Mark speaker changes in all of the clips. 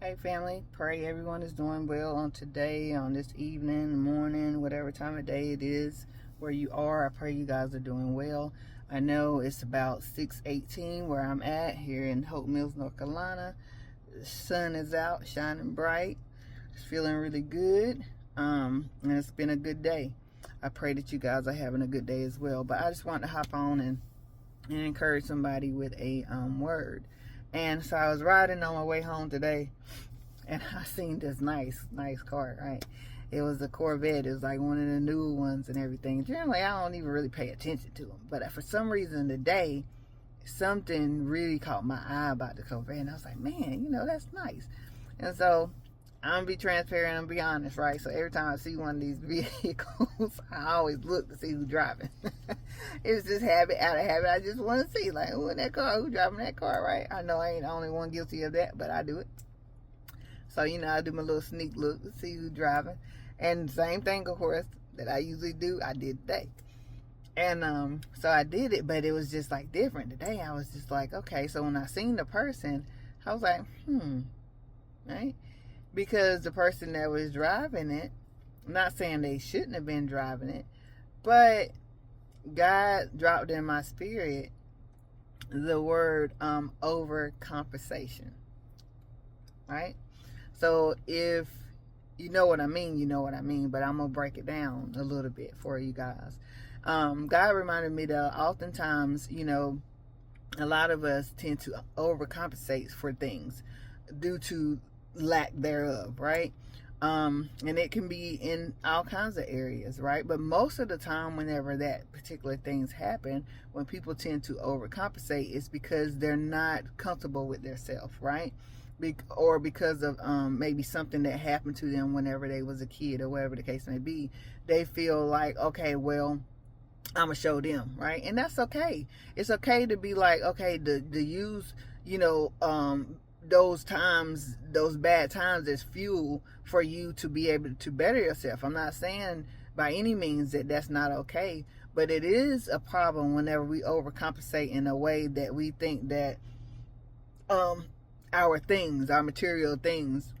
Speaker 1: Hey family, pray everyone is doing well on today, on this evening, morning, whatever time of day it is where you are. I pray you guys are doing well. I know it's about 6:18 where I'm at here in Hope Mills, North Carolina. The sun is out, shining bright. It's feeling really good. And it's been a good day. I pray that you guys are having a good day as well. But I just want to hop on and encourage somebody with a word. And so I was riding on my way home today, and I seen this nice car, right? It was a Corvette. It was like one of the newer ones and everything. Generally, I don't even really pay attention to them. But for some reason today, something really caught my eye about the Corvette. And I was like, man, that's nice. And so I'm going to be transparent and be honest, right? So every time I see one of these vehicles, I always look to see who's driving. It's just habit, out of habit. I just want to see, like, who in that car, who's driving that car, right? I know I ain't the only one guilty of that, but I do it. So, I do my little sneak look to see who's driving. And same thing, of course, that I usually do, I did today. And so I did it, but it was just, like, different. Today, I was just like, okay. So when I seen the person, I was like, right? Because the person that was driving it, I'm not saying they shouldn't have been driving it, but God dropped in my spirit the word overcompensation, right? So if you know what I mean, you know what I mean, but I'm going to break it down a little bit for you guys. God reminded me that oftentimes, a lot of us tend to overcompensate for things due to lack thereof, right? And it can be in all kinds of areas, right? But most of the time, whenever that particular things happen, when people tend to overcompensate, it's because they're not comfortable with themselves, right? Or because of maybe something that happened to them whenever they was a kid, or whatever the case may be. They feel like, okay, well, I'm gonna show them, right? And that's okay. It's okay to be like, okay, to use, those times, those bad times, as fuel for you to be able to better yourself. I'm not saying by any means that that's not okay, but it is a problem whenever we overcompensate in a way that we think that our things, our material things,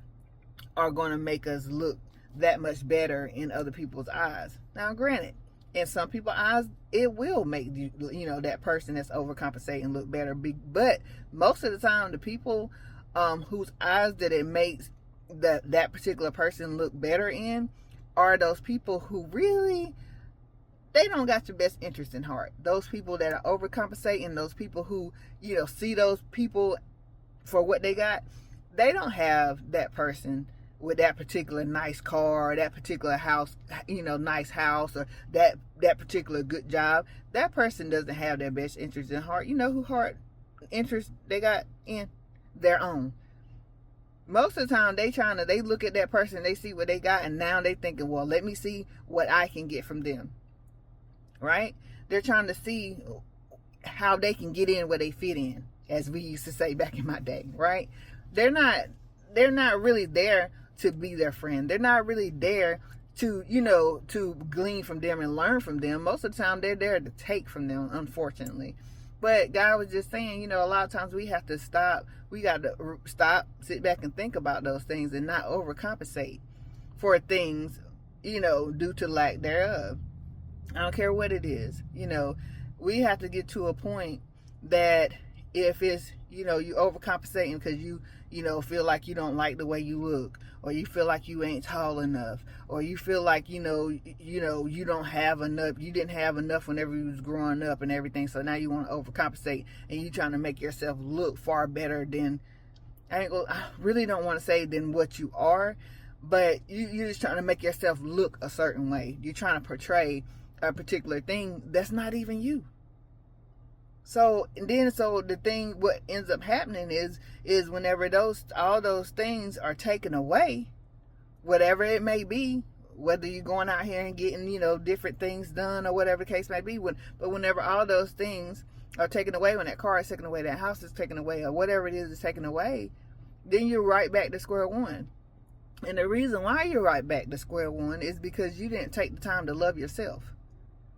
Speaker 1: are going to make us look that much better in other people's eyes. Now, granted, in some people's eyes, it will make you, that person that's overcompensating look better. But most of the time, the people whose eyes that it makes that particular person look better in are those people who really, they don't got your best interest in heart. Those people that are overcompensating, those people who, see those people for what they got, they don't have that person with that particular nice car, or that particular house, nice house, or that particular good job. That person doesn't have their best interest in heart. You know who heart interest they got in? Their own. Most of the time they look at that person, they see what they got, and now they thinking, well, let me see what I can get from them, right? They're trying to see how they can get in where they fit in, as we used to say back in my day, right? They're not really there to be their friend. They're not really there to, to glean from them and learn from them. Most of the time they're there to take from them, unfortunately. But God was just saying, a lot of times we have to stop. We got to stop, sit back and think about those things and not overcompensate for things, due to lack thereof. I don't care what it is. We have to get to a point that if it's, you overcompensating because you feel like you don't like the way you look, or you feel like you ain't tall enough, or you feel like, you don't have enough, you didn't have enough whenever you was growing up and everything. So now you want to overcompensate, and you trying to make yourself look far better than, I really don't want to say than what you are, but you're just trying to make yourself look a certain way. You're trying to portray a particular thing that's not even you. So the thing, what ends up happening is whenever all those things are taken away, whatever it may be, whether you're going out here and getting, different things done, or whatever the case may be, but whenever all those things are taken away, when that car is taken away, that house is taken away, or whatever it is taken away, then you're right back to square one. And the reason why you're right back to square one is because you didn't take the time to love yourself,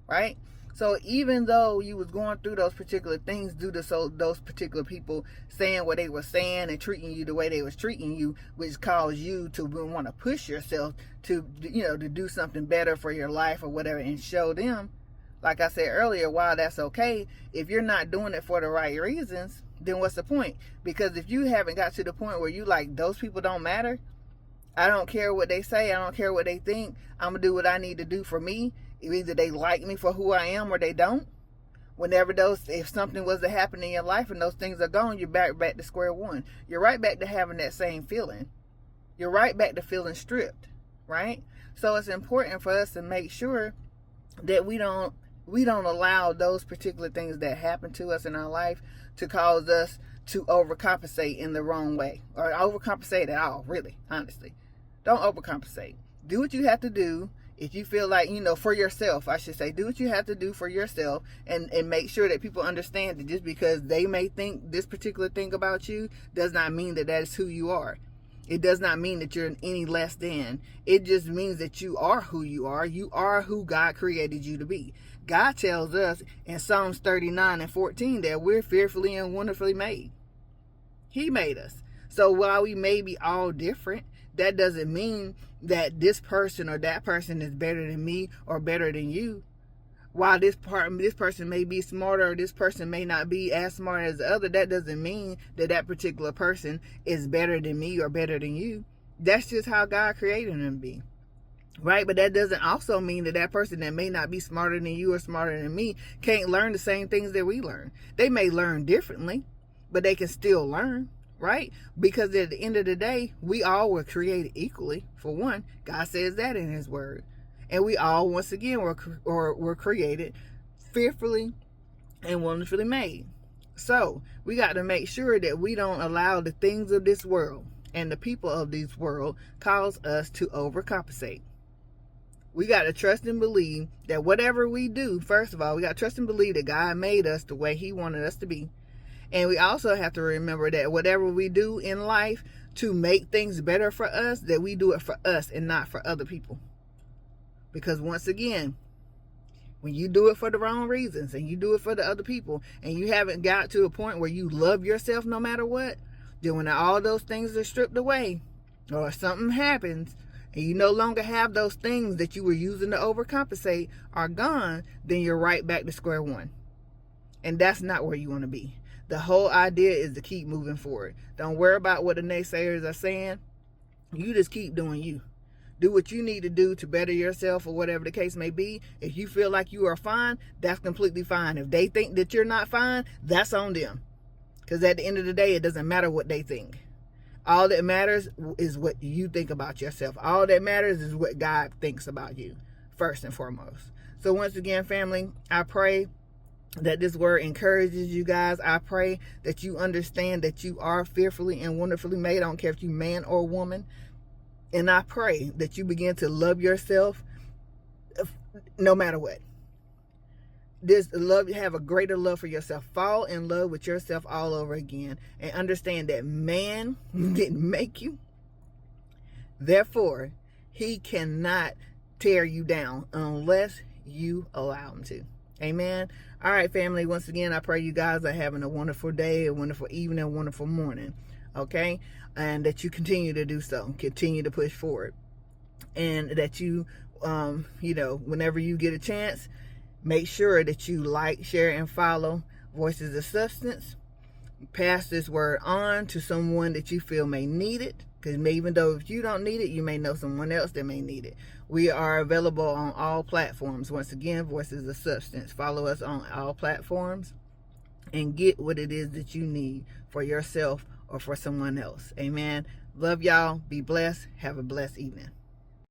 Speaker 1: right? So even though you was going through those particular things due to those particular people saying what they were saying and treating you the way they was treating you, which caused you to want to push yourself to, to do something better for your life or whatever, and show them, like I said earlier, while that's okay, if you're not doing it for the right reasons, then what's the point? Because if you haven't got to the point where you like, those people don't matter, I don't care what they say, I don't care what they think, I'm gonna do what I need to do for me. Either they like me for who I am or they don't. If something was to happen in your life and those things are gone, you're back to square one. You're right back to having that same feeling. You're right back to feeling stripped, right? So it's important for us to make sure that we don't allow those particular things that happen to us in our life to cause us to overcompensate in the wrong way, or overcompensate at all, really, honestly. Don't overcompensate. Do what you have to do. If you feel like, for yourself, I should say, do what you have to do for yourself, and make sure that people understand that just because they may think this particular thing about you does not mean that is who you are. It does not mean that you're any less than. It just means that you are who you are. You are who God created you to be. God tells us in Psalms 39:14 that we're fearfully and wonderfully made. He made us. So while we may be all different, that doesn't mean that this person or that person is better than me or better than you. While this person may be smarter, or this person may not be as smart as the other, that doesn't mean that particular person is better than me or better than you. That's just how God created them to be. Right? But that doesn't also mean that person that may not be smarter than you or smarter than me can't learn the same things that we learn. They may learn differently, but they can still learn. Right? Because at the end of the day, we all were created equally. For one, God says that in his word. And we all, once again, were created fearfully and wonderfully made. So we got to make sure that we don't allow the things of this world and the people of this world cause us to overcompensate. We got to trust and believe that whatever we do, first of all, we got to trust and believe that God made us the way he wanted us to be. And we also have to remember that whatever we do in life to make things better for us, that we do it for us and not for other people. Because once again, when you do it for the wrong reasons and you do it for the other people, and you haven't got to a point where you love yourself no matter what, then when all those things are stripped away, or something happens and you no longer have those things that you were using to overcompensate are gone, then you're right back to square one. And that's not where you want to be. The whole idea is to keep moving forward. Don't worry about what the naysayers are saying. You just keep doing you. Do what you need to do to better yourself, or whatever the case may be. If you feel like you are fine, that's completely fine. If they think that you're not fine, that's on them. Because at the end of the day, it doesn't matter what they think. All that matters is what you think about yourself. All that matters is what God thinks about you, first and foremost. So once again, family, I pray that this word encourages you guys. I pray that you understand that you are fearfully and wonderfully made. I don't care if you're man or woman. And I pray that you begin to love yourself no matter what. Have a greater love for yourself. Fall in love with yourself all over again. And understand that man didn't make you. Therefore, he cannot tear you down unless you allow him to. Amen. All right, family. Once again, I pray you guys are having a wonderful day, a wonderful evening, a wonderful morning. Okay. And that you continue to do so. Continue to push forward. And that you, whenever you get a chance, make sure that you like, share, and follow Voices of Substance. Pass this word on to someone that you feel may need it. Because even though if you don't need it, you may know someone else that may need it. We are available on all platforms. Once again, Voices of Substance. Follow us on all platforms and get what it is that you need for yourself or for someone else. Amen. Love y'all. Be blessed. Have a blessed evening.